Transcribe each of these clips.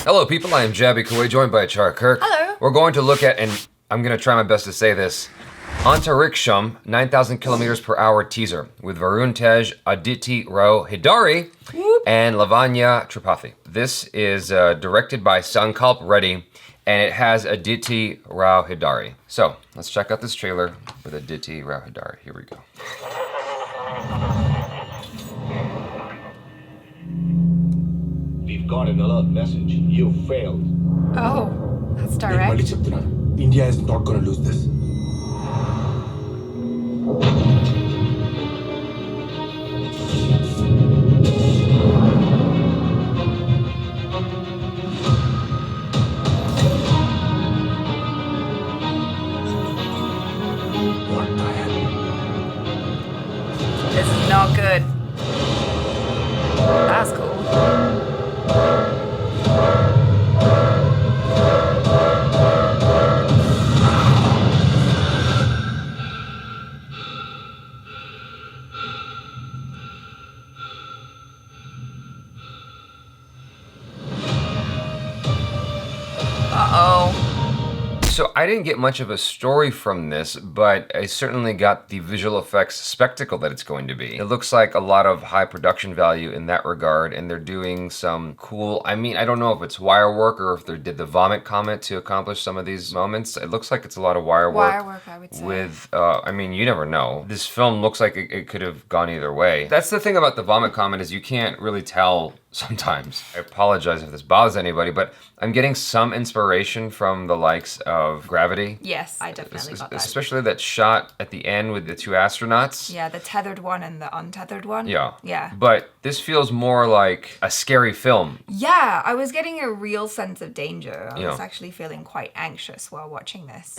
Hello people, I am Jaby KOAY, joined by ACHARA KIRK. Hello. We're going to look at, and I'm going to try my best to say this, ANTARIKSHAM 9,000 kilometers per hour teaser with Varun Tej, Aditi Rao Hydari, and Lavanya Tripathi. This is directed by Shankar Reddy, and it has Aditi Rao Hydari. So let's check out this trailer with Aditi Rao Hydari. Here we go. We've got an alert message. You failed. Oh, that's direct. India is not going to lose this. What the hell? This is not good. That's cool. Uh-oh. So I didn't get much of a story from this, but I certainly got the visual effects spectacle that it's going to be. It looks like a lot of high production value in that regard, and they're doing some cool, I mean, I don't know if it's wire work or if they did the vomit comet to accomplish some of these moments. It looks like it's a lot of wire work. Wire work, I would say. With, I mean, you never know. This film looks like it could have gone either way. That's the thing about the vomit comet is you can't really tell sometimes. I apologize if this bothers anybody, but I'm getting some inspiration from the likes of Gravity. Yes, I definitely got that. Especially that shot at the end with the two astronauts. Yeah, the tethered one and the untethered one. Yeah. Yeah. But this feels more like a scary film. Yeah, I was getting a real sense of danger. I Yeah. was actually feeling quite anxious while watching this.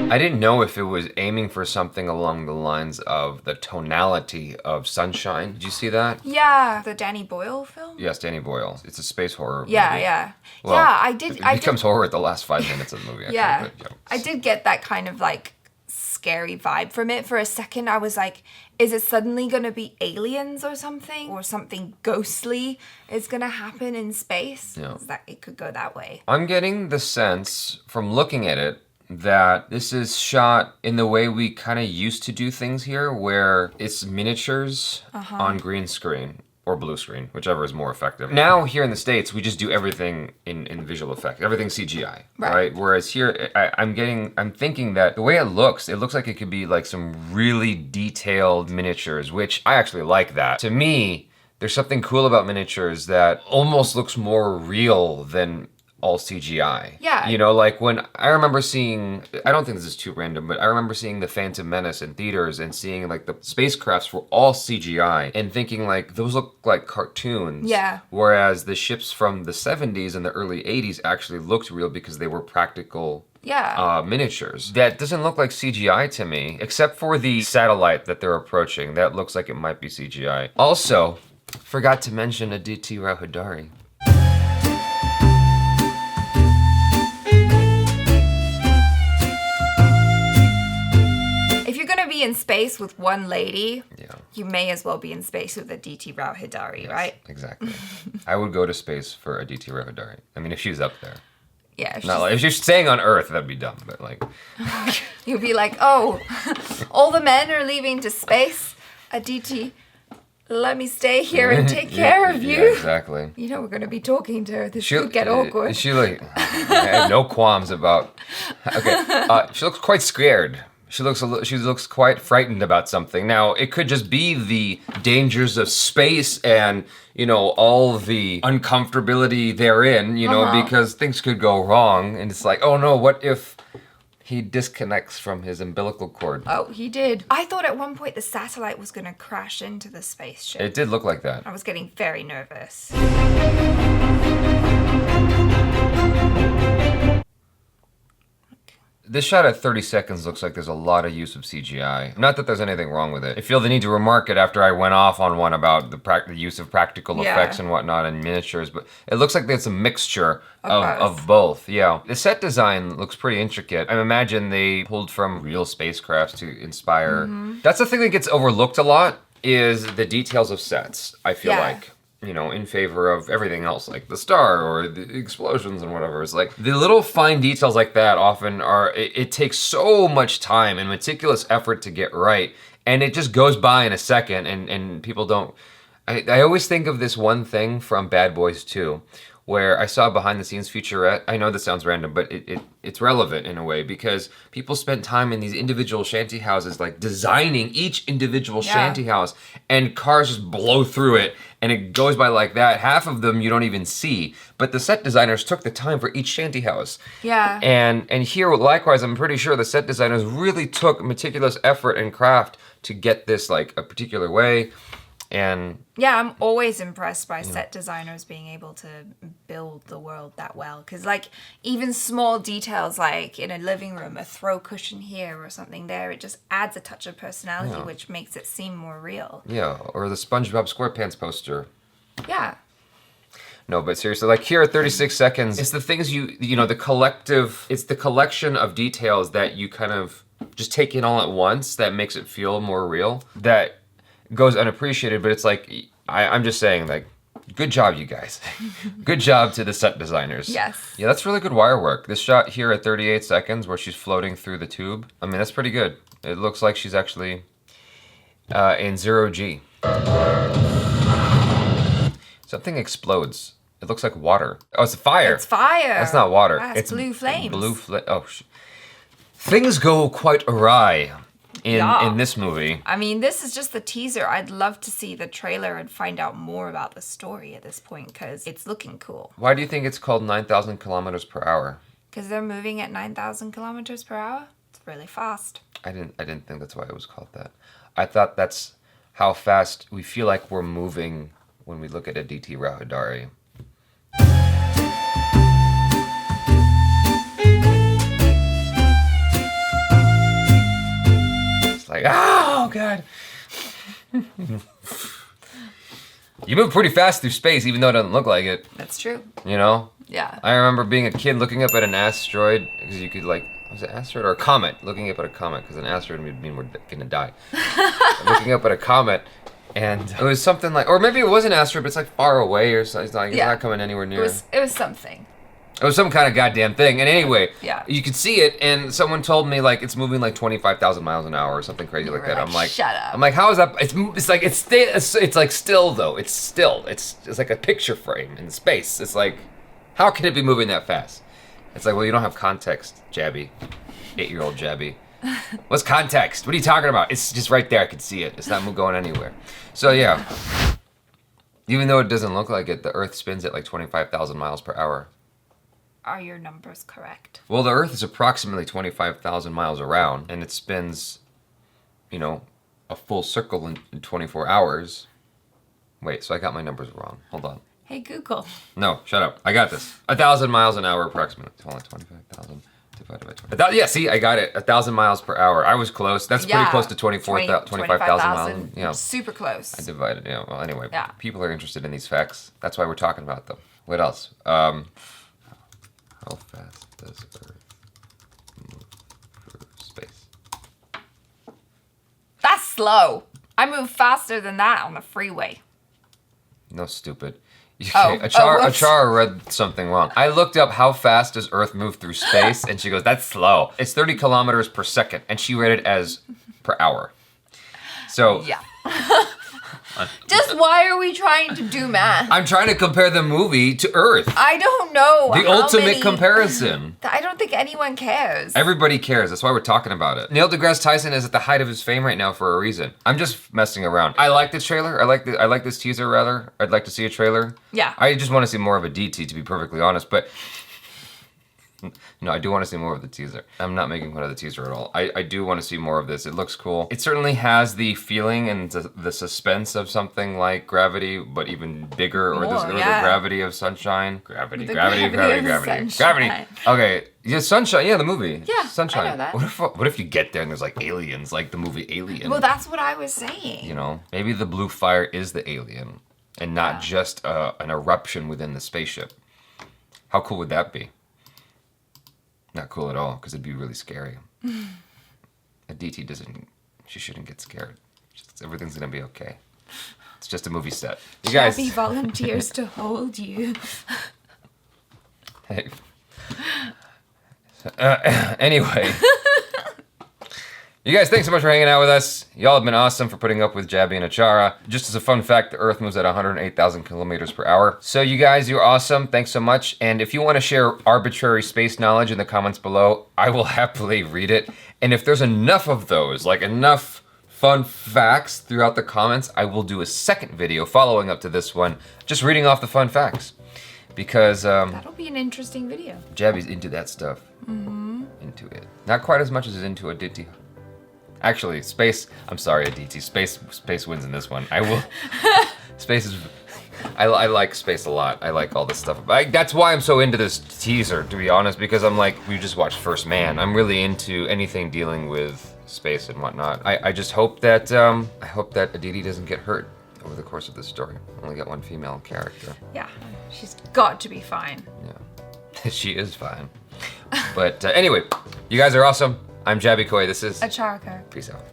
I didn't know if it was aiming for something along the lines of the tonality of Sunshine. Did you see that? Yeah, the Danny Boyle film? Yes, Danny Boyle. It's a space horror Yeah, movie. yeah. Well, yeah, I did. It becomes horror at the last 5 minutes of the movie, actually. Yeah. But, I did get that kind of like scary vibe from it. For a second, I was like, is it suddenly going to be aliens or something? Or something ghostly is going to happen in space? Yeah. That it could go that way. I'm getting the sense from looking at it that this is shot in the way we kind of used to do things here, where it's miniatures on green screen or blue screen, whichever is more effective. Now here in the States, we just do everything in visual effect. Everything's CGI, right? Whereas here, I'm thinking that the way it looks like it could be like some really detailed miniatures, which I actually like that. To me, there's something cool about miniatures that almost looks more real than all CGI. Yeah. You know, like when I remember seeing, I don't think this is too random, but I remember seeing The Phantom Menace in theaters and seeing like the spacecrafts were all CGI and thinking like, those look like cartoons. Yeah. Whereas the ships from the 70s and the early 80s actually looked real because they were practical miniatures. That doesn't look like CGI to me, except for the satellite that they're approaching. That looks like it might be CGI. Also, forgot to mention Aditi Rao Hydari. In space with one lady, Yeah. you may as well be in space with Aditi Rao Hydari, right? Exactly. I would go to space for Aditi Rao Hydari. I mean, if she's up there. Yeah. If she's staying on Earth, that'd be dumb, but like. You'd be like, oh, all the men are leaving to space. Aditi, let me stay here and take care of you. Yeah, exactly. You know, we're going to be talking to her. This could get awkward. She like, I have no qualms about. Okay, she looks quite scared. She looks quite frightened about something. Now, it could just be the dangers of space and, you know, all the uncomfortability therein, you know, because things could go wrong. And it's like, oh no, what if he disconnects from his umbilical cord? Oh, he did. I thought at one point the satellite was going to crash into the spaceship. It did look like that. I was getting very nervous. This shot at 30 seconds looks like there's a lot of use of CGI. Not that there's anything wrong with it. I feel the need to remark it after I went off on one about the use of practical effects and whatnot and miniatures, but it looks like there's a mixture of both. Yeah. The set design looks pretty intricate. I imagine they pulled from real spacecrafts to inspire. That's the thing that gets overlooked a lot is the details of sets, I feel like. You know, in favor of everything else, like the star or the explosions and whatever. It's like the little fine details like that often are, it takes so much time and meticulous effort to get right. And it just goes by in a second and people don't, I always think of this one thing from Bad Boys 2, where I saw a behind the scenes featurette. I know this sounds random, but it's relevant in a way because people spent time in these individual shanty houses, like designing each individual shanty house, and cars just blow through it and it goes by like that. Half of them you don't even see, but the set designers took the time for each shanty house. Yeah. And here, likewise, I'm pretty sure the set designers really took meticulous effort and craft to get this like a particular way. And yeah, I'm always impressed by set designers being able to build the world that well. Because like even small details like in a living room, a throw cushion here or something there, it just adds a touch of personality, which makes it seem more real. Yeah, or the SpongeBob SquarePants poster. Yeah. No, but seriously, like here at 36 seconds, it's the things you know, it's the collection of details that you kind of just take in all at once that makes it feel more real. That goes unappreciated, but it's like, I'm just saying, like, good job, you guys. Good job to the set designers. Yes. Yeah, that's really good wire work. This shot here at 38 seconds where she's floating through the tube, I mean, that's pretty good. It looks like she's actually in 0G. Something explodes. It looks like water. Oh, it's fire. It's fire. That's not water. It's blue flames. Blue flame. Oh, things go quite awry in this movie. I mean, this is just the teaser. I'd love to see the trailer and find out more about the story at this point because it's looking cool. Why do you think it's called 9,000 kilometers per hour? Because they're moving at 9,000 kilometers per hour. It's really fast. I didn't think that's why it was called that. I thought that's how fast we feel like we're moving when we look at Aditi Rao Hydari. Like, oh god. You move pretty fast through space, even though it doesn't look like it. That's true. You know? Yeah. I remember being a kid looking up at an asteroid, because you could like, was it asteroid or a comet? Looking up at a comet, because an asteroid would mean we're gonna die. Looking up at a comet, and it was something like, or maybe it was an asteroid, but it's like far away or something. It's like, it's not coming anywhere near. It was something. It was some kind of goddamn thing. And anyway, yeah, you could see it, and someone told me like it's moving like 25,000 miles an hour or something crazy like that. I'm like, shut up. I'm like, how is that? It's like it's like still though. It's still. It's like a picture frame in space. It's like, how can it be moving that fast? It's like, well, you don't have context, Jaby. 8-year-old Jaby. What's context? What are you talking about? It's just right there. I can see it. It's not going anywhere. So yeah, even though it doesn't look like it, the Earth spins at like 25,000 miles per hour. Are your numbers correct? Well, the Earth is approximately 25,000 miles around, and it spins, you know, a full circle in 24 hours. Wait, so I got my numbers wrong. Hold on. Hey, Google. No, shut up. I got this. 1,000 miles an hour approximately. Hold on, 25,000 divided by 20. Yeah, see, I got it. 1,000 miles per hour. I was close. That's pretty close to 25,000 miles. Yeah. Super close. I divided, yeah. Well, anyway, people are interested in these facts. That's why we're talking about them. What else? How fast does Earth move through space? That's slow. I move faster than that on the freeway. No, stupid. Whoops. Achara read something wrong. I looked up how fast does Earth move through space, and she goes, that's slow. It's 30 kilometers per second, and she read it as per hour. So yeah. Just why are we trying to do math? I'm trying to compare the movie to Earth. I don't know. The ultimate comparison. I don't think anyone cares. Everybody cares. That's why we're talking about it. Neil deGrasse Tyson is at the height of his fame right now for a reason. I'm just messing around. I like this trailer. I like this teaser rather. I'd like to see a trailer. Yeah. I just want to see more of a DT, to be perfectly honest. But No, I do want to see more of the teaser. I'm not making fun of the teaser at all. I do want to see more of this. It looks cool. It certainly has the feeling and the suspense of something like Gravity, but even bigger, or the Gravity of Sunshine. Gravity. Okay, yeah, Sunshine. Yeah, the movie. Yeah, Sunshine. I know that. What if you get there and there's like aliens, like the movie Alien? Well, that's what I was saying. You know, maybe the blue fire is the alien, and not just an eruption within the spaceship. How cool would that be? Not cool at all, because it'd be really scary. Aditi she shouldn't get scared. Everything's gonna be okay. It's just a movie set. You guys. Jaby volunteers to hold you. Hey. Anyway. You guys, thanks so much for hanging out with us. Y'all have been awesome for putting up with Jaby and ACHARA. Just as a fun fact, the Earth moves at 108,000 kilometers per hour. So you guys, you're awesome. Thanks so much. And if you want to share arbitrary space knowledge in the comments below, I will happily read it. And if there's enough of those, like enough fun facts throughout the comments, I will do a second video following up to this one, just reading off the fun facts. Because That'll be an interesting video. Jaby's into that stuff. Into it. Not quite as much as into Aditi. Actually, space. I'm sorry, Aditi. Space wins in this one. I will. Space is. I like space a lot. I like all this stuff. That's why I'm so into this teaser, to be honest, because I'm like, we just watched First Man. I'm really into anything dealing with space and whatnot. I just hope that Aditi doesn't get hurt over the course of this story. Only got one female character. Yeah, she's got to be fine. Yeah, she is fine. But anyway, you guys are awesome. I'm Jaby KOAY. This is ACHARA. Peace out.